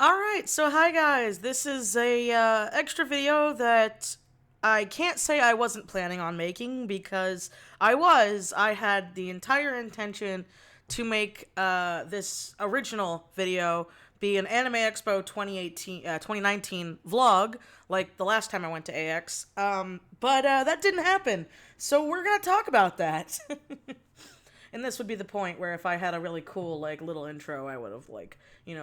Alright, so hi guys, this is a extra video that I can't say I wasn't planning on making because I had the entire intention to make this original video be an Anime Expo 2019 vlog, like the last time I went to AX, but that didn't happen, so we're gonna talk about that. And this would be the point where if I had a really cool, like, little intro, I would have, like,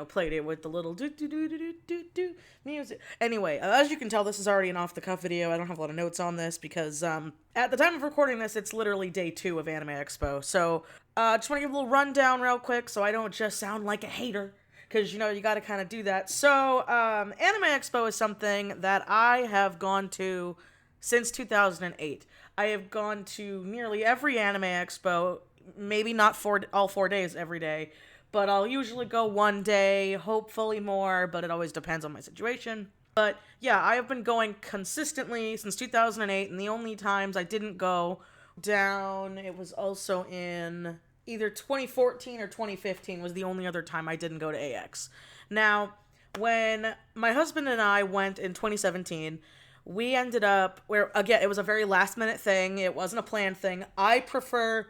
played it with the little do-do-do-do-do-do music. Anyway, as you can tell, this is already an off-the-cuff video. I don't have a lot of notes on this because, at the time of recording this, it's literally day 2 of Anime Expo. So, just want to give a little rundown real quick so I don't just sound like a hater. Because, you gotta kind of do that. So, Anime Expo is something that I have gone to since 2008. I have gone to nearly every Anime Expo, maybe not all 4 days every day, but I'll usually go one day, hopefully more, but it always depends on my situation. But yeah, I have been going consistently since 2008, and the only times I didn't go down, it was also in either 2014 or 2015 was the only other time I didn't go to AX. Now, when my husband and I went in 2017, we ended up where, again, it was a very last minute thing. It wasn't a planned thing. I prefer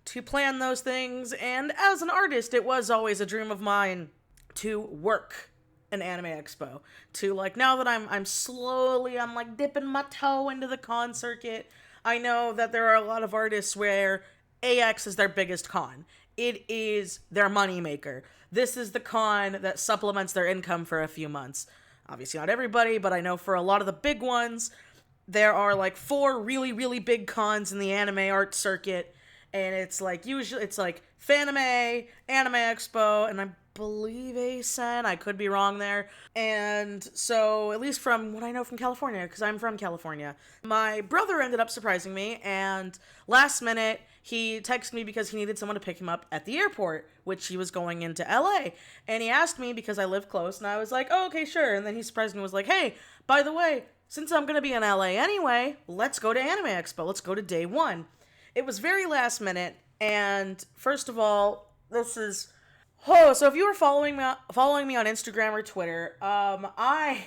to plan those things, and as an artist, it was always a dream of mine to work an anime expo. To, like, now that I'm slowly, I'm like dipping my toe into the con circuit. I know that there are a lot of artists where AX is their biggest con. It is their moneymaker. This is the con that supplements their income for a few months. Obviously not everybody, but I know for a lot of the big ones, there are like 4 really, really big cons in the anime art circuit, and it's like usually it's like Fanime, Anime Expo, and I believe ASEN. I could be wrong there. And so, at least from what I know from California, because I'm from California, my brother ended up surprising me, and last minute he texted me because he needed someone to pick him up at the airport, which he was going into LA. And he asked me because I live close, and I was like, oh, okay, sure. And then he surprised me and was like, hey, by the way, since I'm going to be in LA anyway, let's go to Anime Expo. Let's go to day 1. It was very last minute, and first of all, this is so if you were following me on Instagram or Twitter, I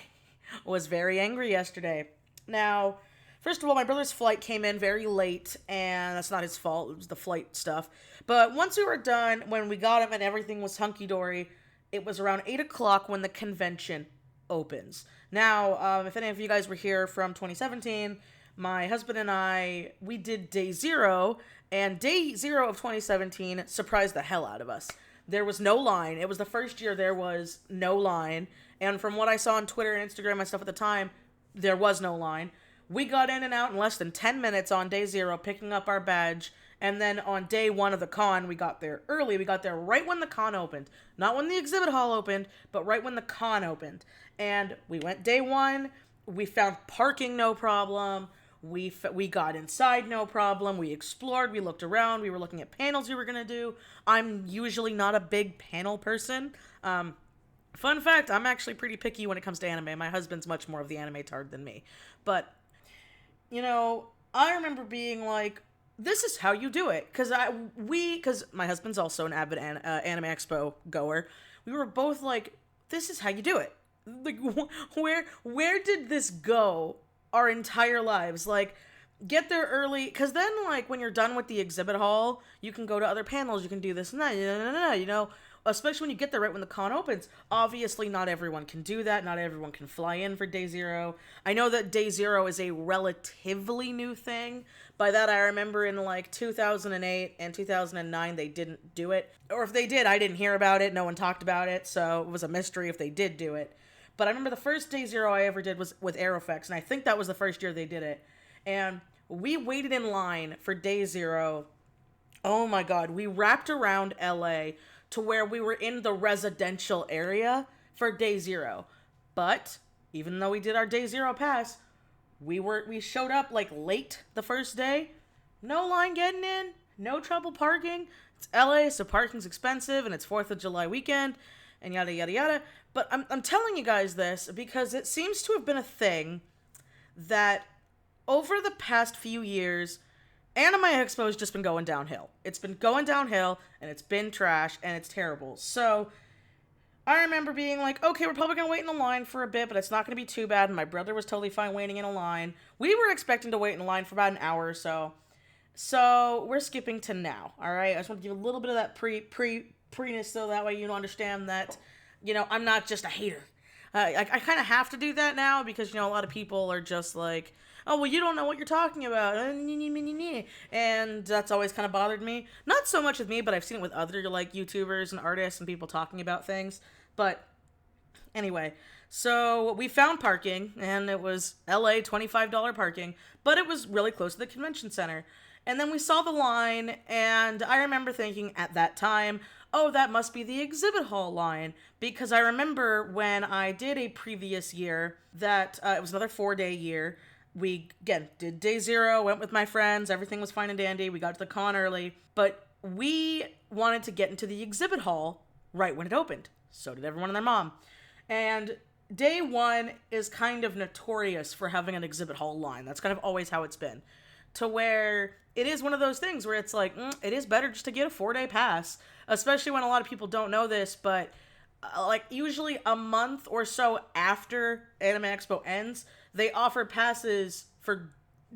was very angry yesterday. Now, first of all, my brother's flight came in very late, and that's not his fault. It was the flight stuff. But once we were done, when we got him and everything was hunky dory, it was around 8 o'clock when the convention opens. Now, if any of you guys were here from 2017, my husband and we did day 0, and day 0 of 2017 surprised the hell out of us. There was no line. It was the first year there was no line, and from what I saw on Twitter and Instagram and stuff at the time, there was no line. We got in and out in less than 10 minutes on day 0, picking up our badge, and then on day 1 of the con, we got there early. We got there right when the con opened. Not when the exhibit hall opened, but right when the con opened. And we went day 1, we found parking no problem. We got inside, no problem. We explored, we looked around, we were looking at panels we were going to do. I'm usually not a big panel person. Fun fact, I'm actually pretty picky when it comes to anime. My husband's much more of the anime tard than me. But, I remember being like, this is how you do it. Because my husband's also an avid Anime Expo goer. We were both like, this is how you do it. Like, where did this go our entire lives? Like, get there early, because then, like, when you're done with the exhibit hall, you can go to other panels, you can do this and that, especially when you get there right when the con opens. Obviously, not everyone can do that. Not everyone can fly in for day 0. I know that day 0 is a relatively new thing. By that, I remember in, like, 2008 and 2009, they didn't do it. Or if they did, I didn't hear about it. No one talked about it, so it was a mystery if they did do it. But I remember the first day 0 I ever did was with Aerofx, and I think that was the first year they did it. And we waited in line for day 0. Oh my god, we wrapped around LA to where we were in the residential area for day 0. But even though we did our day 0 pass, we showed up like late the first day. No line getting in, no trouble parking. It's LA, so parking's expensive, and it's 4th of July weekend, and yada yada yada. But I'm telling you guys this because it seems to have been a thing that over the past few years, Anime Expo has just been going downhill. It's been going downhill, and it's been trash, and it's terrible. So I remember being like, okay, we're probably going to wait in the line for a bit, but it's not going to be too bad. And my brother was totally fine waiting in a line. We were expecting to wait in a line for about an hour or so. So we're skipping to now, all right? I just want to give a little bit of that pre-ness so that way you understand that, I'm not just a hater. I kind of have to do that now because, a lot of people are just like, oh, well, you don't know what you're talking about. And that's always kind of bothered me. Not so much with me, but I've seen it with other, like, YouTubers and artists and people talking about things. But anyway, so we found parking, and it was LA $25 parking, but it was really close to the convention center. And then we saw the line, and I remember thinking at that time, oh, that must be the exhibit hall line. Because I remember when I did a previous year that it was another 4-day year. We, again, did day 0, went with my friends, everything was fine and dandy, we got to the con early, but we wanted to get into the exhibit hall right when it opened. So did everyone and their mom. And day 1 is kind of notorious for having an exhibit hall line. That's kind of always how it's been. To where it is one of those things where it's like, it is better just to get a 4-day pass, especially when a lot of people don't know this, but like usually a month or so after Anime Expo ends, they offer passes for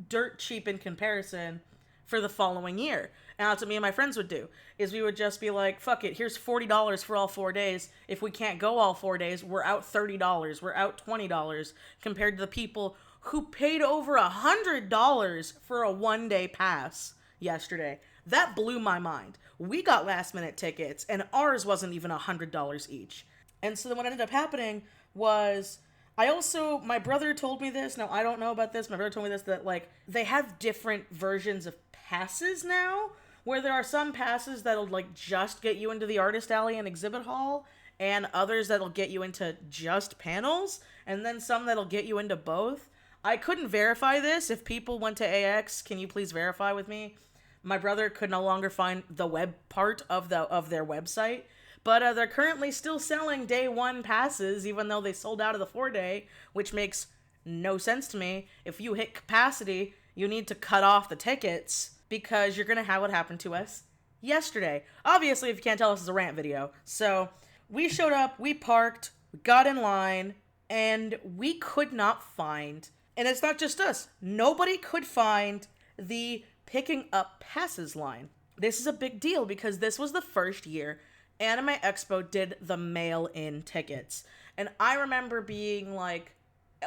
dirt cheap in comparison for the following year. And that's what me and my friends would do, is we would just be like, fuck it, here's $40 for all 4 days. If we can't go all 4 days, we're out $30, we're out $20, compared to the people who paid over $100 for a 1-day pass yesterday. That blew my mind. We got last minute tickets, and ours wasn't even $100 each. And so then what ended up happening was, my brother told me this, now I don't know about this, my brother told me this, that like, they have different versions of passes now, where there are some passes that'll like just get you into the artist alley and exhibit hall, and others that'll get you into just panels, and then some that'll get you into both. I couldn't verify this. If people went to AX, can you please verify with me? My brother could no longer find the web part of their website, but they're currently still selling day 1 passes, even though they sold out of the 4-day, which makes no sense to me. If you hit capacity, you need to cut off the tickets, because you're going to have what happened to us yesterday. Obviously, if you can't tell, this is a rant video. So we showed up, we parked, we got in line, and we could not find, and it's not just us, nobody could find the picking up passes line. This is a big deal because this was the first year Anime Expo did the mail-in tickets. And I remember being like,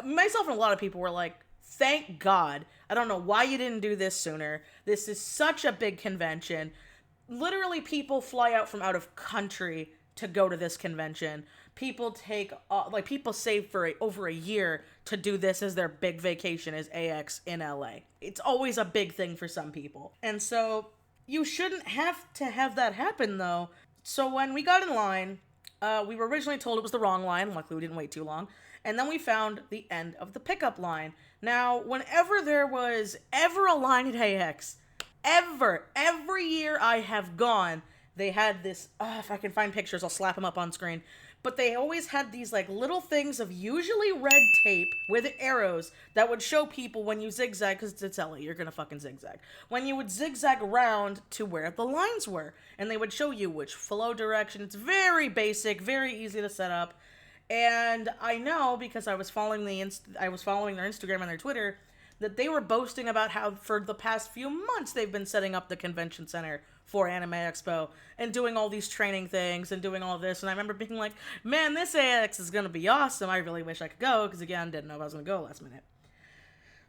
myself and a lot of people were like, thank God. I don't know why you didn't do this sooner. This is such a big convention. Literally, people fly out from out of country to go to this convention. People people save for over a year to do this as their big vacation as AX in LA. It's always a big thing for some people. And so you shouldn't have to have that happen, though. So when we got in line, we were originally told it was the wrong line. Luckily, we didn't wait too long. And then we found the end of the pickup line. Now, whenever there was ever a line at AX, every year I have gone, they had this, if I can find pictures, I'll slap them up on screen. But they always had these like little things of usually red tape with arrows that would show people when you zigzag, because it's LA, you're gonna fucking zigzag. When you would zigzag around to where the lines were. And they would show you which flow direction. It's very basic, very easy to set up. And I know, because I was following their Instagram and their Twitter, that they were boasting about how for the past few months they've been setting up the convention center for Anime Expo and doing all these training things and doing all this. And I remember being like, man, this AX is going to be awesome. I really wish I could go, because again, didn't know if I was going to go last minute.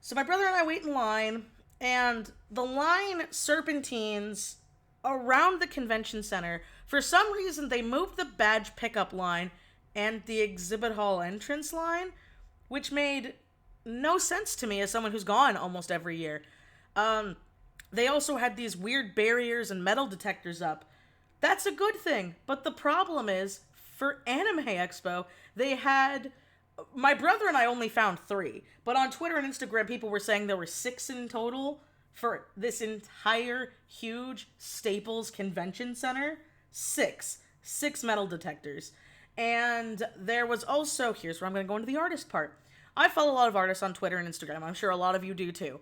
So my brother and I wait in line, and the line serpentines around the convention center. For some reason, they moved the badge pickup line and the exhibit hall entrance line, which made no sense to me as someone who's gone almost every year. They also had these weird barriers and metal detectors up. That's a good thing, but the problem is, for Anime Expo, they had... My brother and I only found 3, but on Twitter and Instagram, people were saying there were 6 in total for this entire huge Staples Convention Center. 6 metal detectors. And there was also, here's where I'm going to go into the artist part. I follow a lot of artists on Twitter and Instagram. I'm sure a lot of you do too.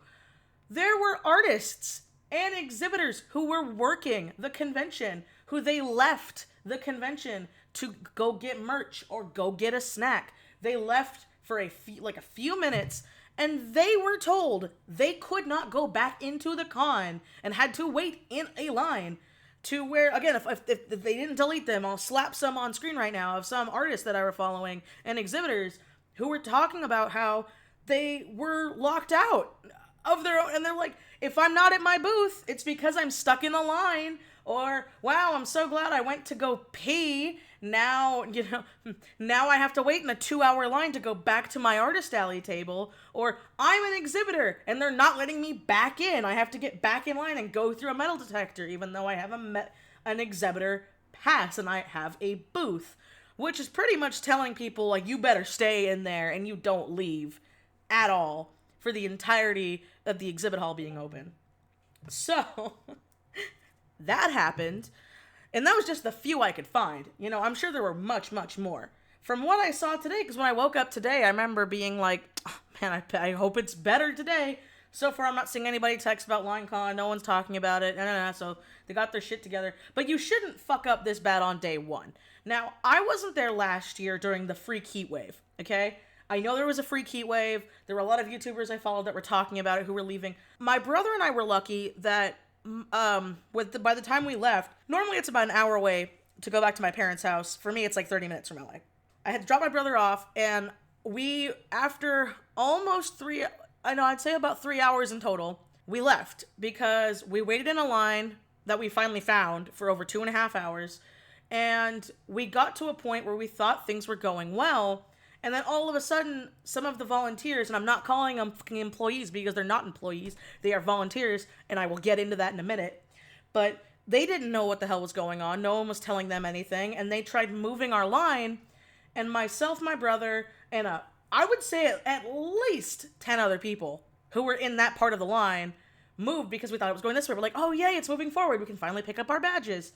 There were artists and exhibitors who were working the convention, who they left the convention to go get merch or go get a snack. They left for a few minutes, and they were told they could not go back into the con and had to wait in a line to where, again, if they didn't delete them, I'll slap some on screen right now of some artists that I were following and exhibitors who were talking about how they were locked out of their own, and they're like, if I'm not at my booth, it's because I'm stuck in a line, or, wow, I'm so glad I went to go pee. Now, now I have to wait in a 2-hour line to go back to my artist alley table, or I'm an exhibitor and they're not letting me back in. I have to get back in line and go through a metal detector, even though I have an exhibitor pass and I have a booth, which is pretty much telling people, like, you better stay in there and you don't leave at all for the entirety of the exhibit hall being open. So, that happened. And that was just the few I could find. I'm sure there were much, much more. From what I saw today, because when I woke up today, I remember being like, oh, man, I hope it's better today. So far, I'm not seeing anybody text about LineCon. No one's talking about it. So they got their shit together. But you shouldn't fuck up this bad on day one. Now, I wasn't there last year during the freak heat wave, okay? I know there was a freak heat wave. There were a lot of YouTubers I followed that were talking about it who were leaving. My brother and I were lucky that by the time we left, normally it's about an hour away to go back to my parents' house. For me, it's like 30 minutes from LA. I had to drop my brother off, and we, after almost I'd say about 3 hours in total, we left because we waited in a line that we finally found for over 2.5 hours, and we got to a point where we thought things were going well. And then all of a sudden, some of the volunteers, and I'm not calling them fucking employees because they're not employees, they are volunteers, and I will get into that in a minute, but they didn't know what the hell was going on. No one was telling them anything, and they tried moving our line, and myself, my brother, and I would say at least 10 other people who were in that part of the line moved because we thought it was going this way. We're like, oh yay, it's moving forward. We can finally pick up our badges.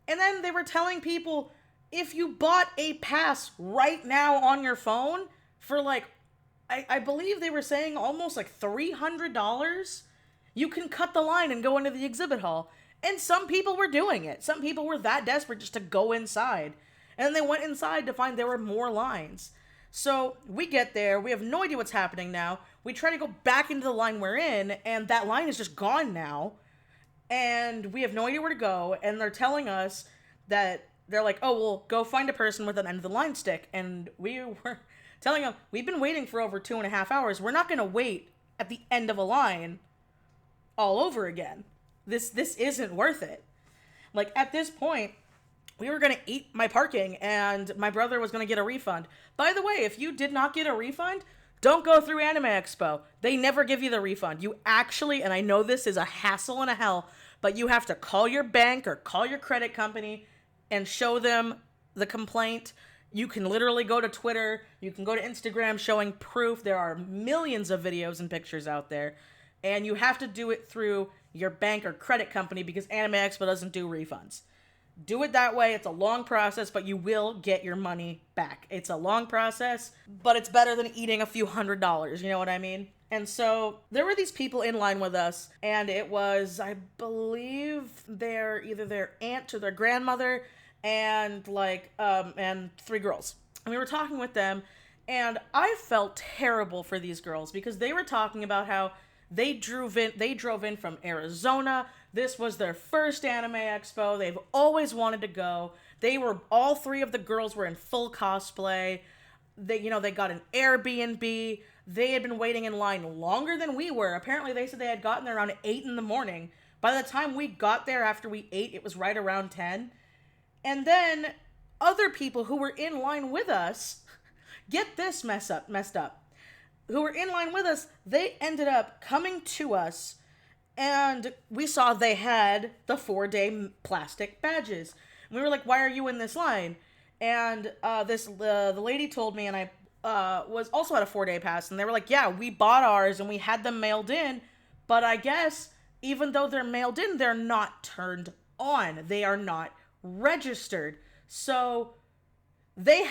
And then they were telling people, if you bought a pass right now on your phone for I believe they were saying almost like $300, you can cut the line and go into the exhibit hall. And some people were doing it. Some people were that desperate just to go inside. And they went inside to find there were more lines. So we get there. We have no idea what's happening now. We try to go back into the line we're in, and that line is just gone now. And we have no idea where to go. And they're telling us that they're like, oh, well, go find a person with an end of the line stick. And we were telling them, we've been waiting for over 2.5 hours. We're not going to wait at the end of a line all over again. This isn't worth it. Like, at this point, we were going to eat my parking, and my brother was going to get a refund. By the way, if you did not get a refund, don't go through Anime Expo. They never give you the refund. You actually, and I know this is a hassle and a hell, but you have to call your bank or call your credit company and show them the complaint. You can literally go to Twitter. You can go to Instagram showing proof. There are millions of videos and pictures out there. And you have to do it through your bank or credit company because Anime Expo doesn't do refunds. Do it that way. It's a long process, but you will get your money back. It's a long process, but it's better than eating a few $100s. You know what I mean? And so there were these people in line with us, and it was, I believe, either their aunt or their grandmother, and and 3 girls. And we were talking with them, and I felt terrible for these girls because they were talking about how they drove in from Arizona. This was their first Anime Expo. They've always wanted to go. All 3 of the girls were in full cosplay. They got an Airbnb. They had been waiting in line longer than we were. Apparently, they said they had gotten there around 8 in the morning. By the time we got there after we ate, it was right around 10. And then other people who were in line with us, get this messed up, who were in line with us, they ended up coming to us, and we saw they had the 4-day plastic badges. And we were like, why are you in this line? And the lady told me, and I was also had a 4-day pass, and they were like, yeah, we bought ours, and we had them mailed in, but I guess even though they're mailed in, they're not turned on. They are not registered. So they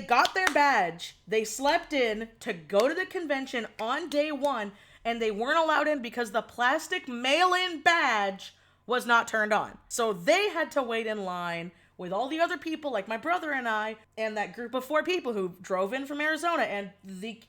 got their badge, they slept in to go to the convention on day 1, and they weren't allowed in because the plastic mail-in badge was not turned on. So they had to wait in line with all the other people, like my brother and I, and that group of 4 people who drove in from Arizona, and the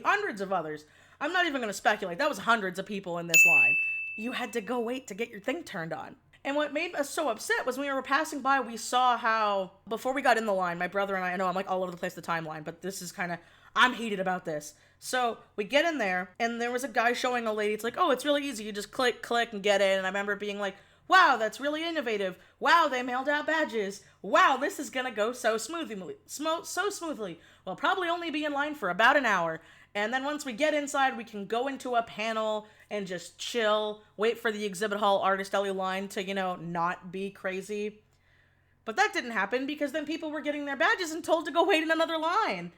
hundreds of others. I'm not even going to speculate. That was hundreds of people in this line. You had to go wait to get your thing turned on. And what made us so upset was when we were passing by, we saw how, before we got in the line, my brother and I know I'm like all over the place, the timeline, but this is kind of, I'm heated about this. So we get in there, and there was a guy showing a lady, it's like, oh, it's really easy. You just click, and get in. And I remember being like, wow, that's really innovative. Wow, they mailed out badges. Wow, this is going to go so smoothly. We'll probably only be in line for about an hour. And then once we get inside, we can go into a panel and just chill, wait for the exhibit hall artist alley line to, not be crazy. But that didn't happen because then people were getting their badges and told to go wait in another line.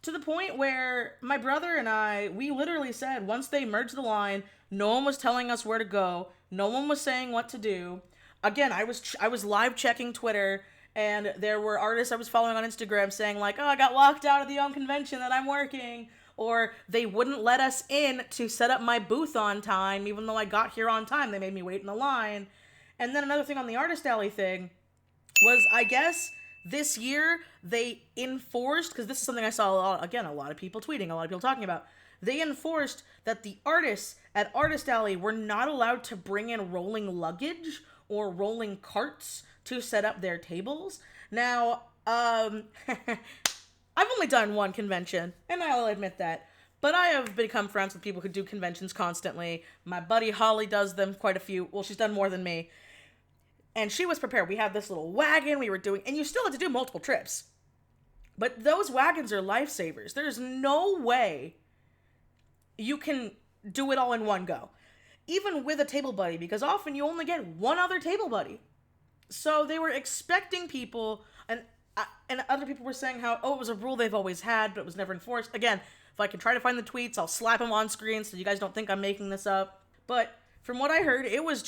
To the point where my brother and I, we literally said once they merged the line, no one was telling us where to go. No one was saying what to do. Again, I was live checking Twitter, and there were artists I was following on Instagram saying like, oh, I got locked out of the convention that I'm working. Or they wouldn't let us in to set up my booth on time, even though I got here on time. They made me wait in the line. And then another thing on the artist alley thing was, I guess, this year they enforced, because this is something I saw a lot of people tweeting, a lot of people talking about. They enforced that the artists at Artist Alley were not allowed to bring in rolling luggage or rolling carts to set up their tables. Now, I've only done one convention, and I'll admit that. But I have become friends with people who do conventions constantly. My buddy Holly does them quite a few. Well, she's done more than me. And she was prepared. We had this little wagon we were doing, and you still had to do multiple trips. But those wagons are lifesavers. There's no way you can do it all in one go. Even with a table buddy, because often you only get one other table buddy. So they were expecting people, and other people were saying how, oh, it was a rule they've always had, but it was never enforced. Again, if I can try to find the tweets, I'll slap them on screen so you guys don't think I'm making this up. But from what I heard, it was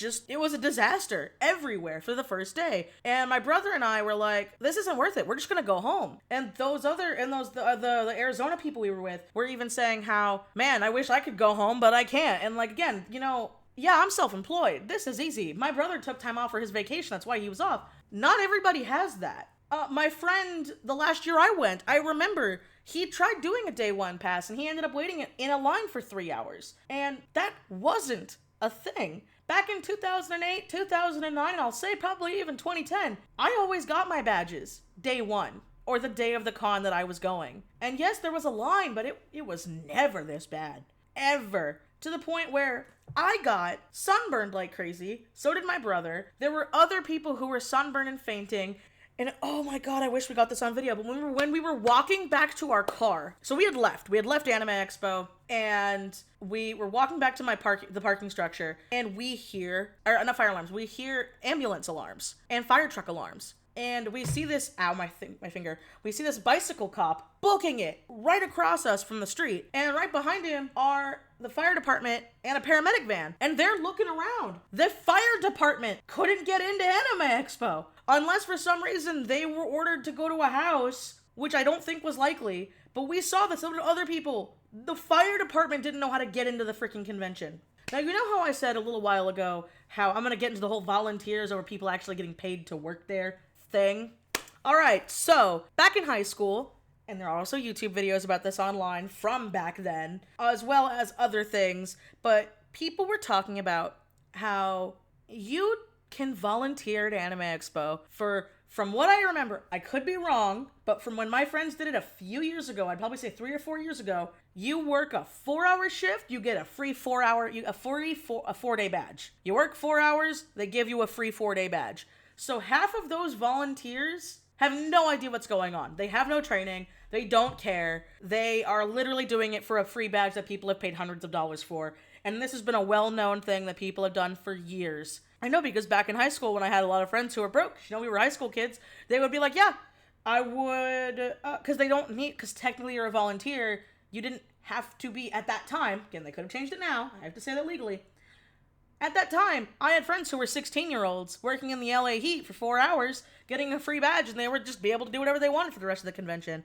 a disaster everywhere for the first day. And my brother and I were like, this isn't worth it. We're just going to go home. And the Arizona people we were with were even saying how, man, I wish I could go home, but I can't. And like, again, yeah, I'm self-employed. This is easy. My brother took time off for his vacation. That's why he was off. Not everybody has that. My friend, the last year I went, I remember he tried doing a day one pass and he ended up waiting in a line for 3 hours. And that wasn't a thing. Back in 2008, 2009, I'll say probably even 2010, I always got my badges day one or the day of the con that I was going. And yes, there was a line, but it was never this bad. Ever. To the point where I got sunburned like crazy. So did my brother. There were other people who were sunburned and fainting. And oh my god, I wish we got this on video. But when we were walking back to our car, so we had left Anime Expo, and we were walking back to the parking structure, and we hear, or not fire alarms, we hear ambulance alarms and fire truck alarms. And we see this, my finger, we see this bicycle cop booking it right across us from the street. And right behind him are the fire department and a paramedic van. And they're looking around. The fire department couldn't get into Anime Expo. Unless for some reason they were ordered to go to a house, which I don't think was likely. But we saw this with other people. The fire department didn't know how to get into the freaking convention. Now, you know how I said a little while ago how I'm going to get into the whole volunteers over people actually getting paid to work there thing? Alright, so back in high school, and there are also YouTube videos about this online from back then, as well as other things, but people were talking about how you can volunteer at Anime Expo from what I remember, I could be wrong, but from when my friends did it a few years ago, I'd probably say 3 or 4 years ago, you work a 4-hour shift, you get a free 4-day badge. You work 4 hours, they give you a free 4-day badge. So half of those volunteers have no idea what's going on. They have no training. They don't care. They are literally doing it for a free badge that people have paid hundreds of dollars for. And this has been a well-known thing that people have done for years. I know because back in high school when I had a lot of friends who were broke, we were high school kids, they would be like, yeah, I would, because technically you're a volunteer, you didn't have to be at that time. Again, they could have changed it now. I have to say that legally. At that time, I had friends who were 16-year-olds working in the LA heat for 4 hours, getting a free badge, and they would just be able to do whatever they wanted for the rest of the convention.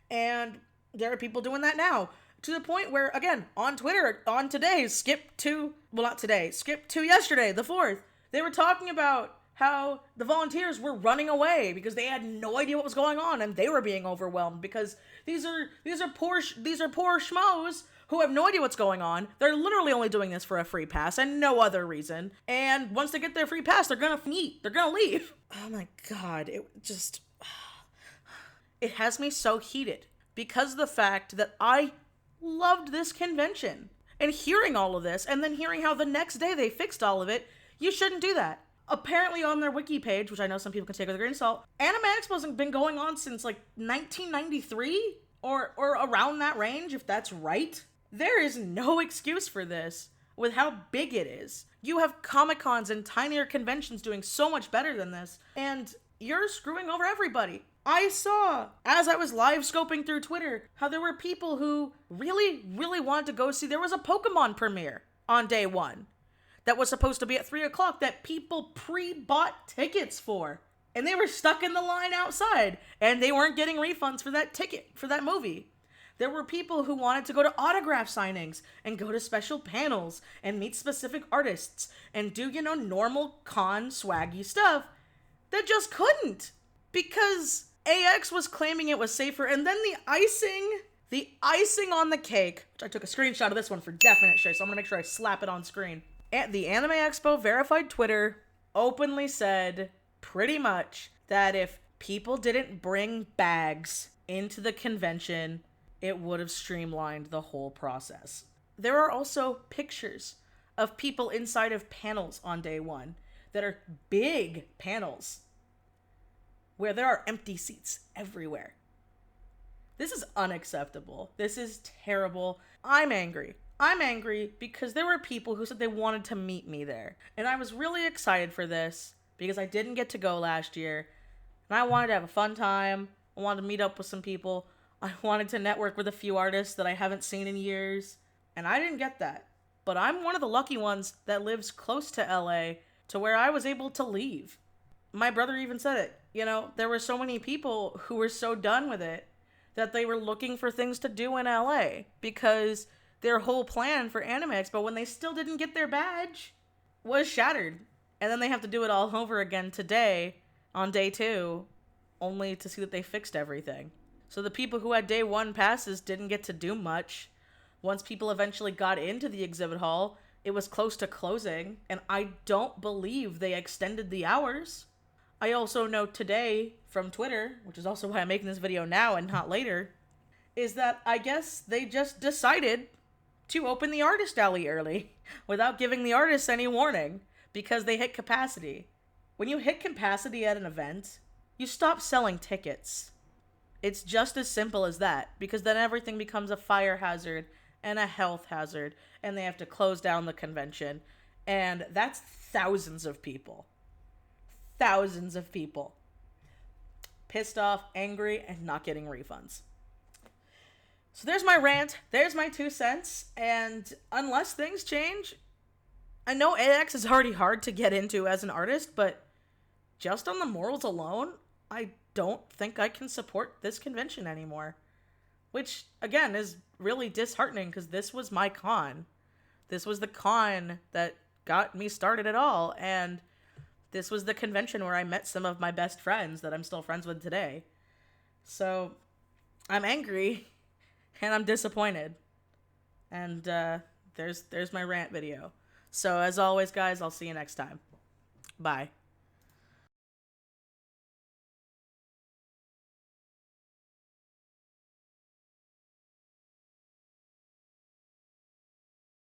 And there are people doing that now. To the point where, again, on Twitter, skip to yesterday, the 4th, they were talking about how the volunteers were running away because they had no idea what was going on and they were being overwhelmed because these are poor schmoes who have no idea what's going on. They're literally only doing this for a free pass and no other reason. And once they get their free pass, they're gonna eat. They're gonna leave. Oh my god, it has me so heated because of the fact that I loved this convention. And hearing all of this, and then hearing how the next day they fixed all of it, you shouldn't do that. Apparently on their wiki page, which I know some people can take with a grain of salt, Anime Expo's been going on since like 1993 or around that range, if that's right. There is no excuse for this with how big it is. You have Comic-Cons and tinier conventions doing so much better than this, and you're screwing over everybody. I saw, as I was live scoping through Twitter, how there were people who really, really wanted to go see. There was a Pokemon premiere on day one that was supposed to be at 3 o'clock that people pre-bought tickets for. And they were stuck in the line outside, and they weren't getting refunds for that ticket, for that movie. There were people who wanted to go to autograph signings and go to special panels and meet specific artists and do, normal con swaggy stuff that just couldn't because AX was claiming it was safer. And then the icing on the cake, which I took a screenshot of this one for definite sure, so I'm gonna make sure I slap it on screen. The Anime Expo verified Twitter openly said pretty much that if people didn't bring bags into the convention, it would have streamlined the whole process. There are also pictures of people inside of panels on day one that are big panels where there are empty seats everywhere. This is unacceptable. This is terrible. I'm angry. I'm angry because there were people who said they wanted to meet me there. And I was really excited for this because I didn't get to go last year. And I wanted to have a fun time. I wanted to meet up with some people. I wanted to network with a few artists that I haven't seen in years. And I didn't get that. But I'm one of the lucky ones that lives close to LA to where I was able to leave. My brother even said it. There were so many people who were so done with it that they were looking for things to do in LA because their whole plan for Anime Expo, when they still didn't get their badge, was shattered. And then they have to do it all over again today on day 2, only to see that they fixed everything. So the people who had day 1 passes didn't get to do much. Once people eventually got into the exhibit hall, it was close to closing, and I don't believe they extended the hours. I also know today from Twitter, which is also why I'm making this video now and not later, is that I guess they just decided to open the artist alley early without giving the artists any warning because they hit capacity. When you hit capacity at an event, you stop selling tickets. It's just as simple as that, because then everything becomes a fire hazard and a health hazard, and they have to close down the convention. And that's thousands of people. Thousands of people. Pissed off, angry, and not getting refunds. So there's my rant. There's my 2 cents. And unless things change, I know AX is already hard to get into as an artist, but just on the morals alone, I don't think I can support this convention anymore. Which, again, is really disheartening because this was my con. This was the con that got me started at all, and this was the convention where I met some of my best friends that I'm still friends with today. So, I'm angry, and I'm disappointed. And, there's my rant video. So, as always, guys, I'll see you next time. Bye.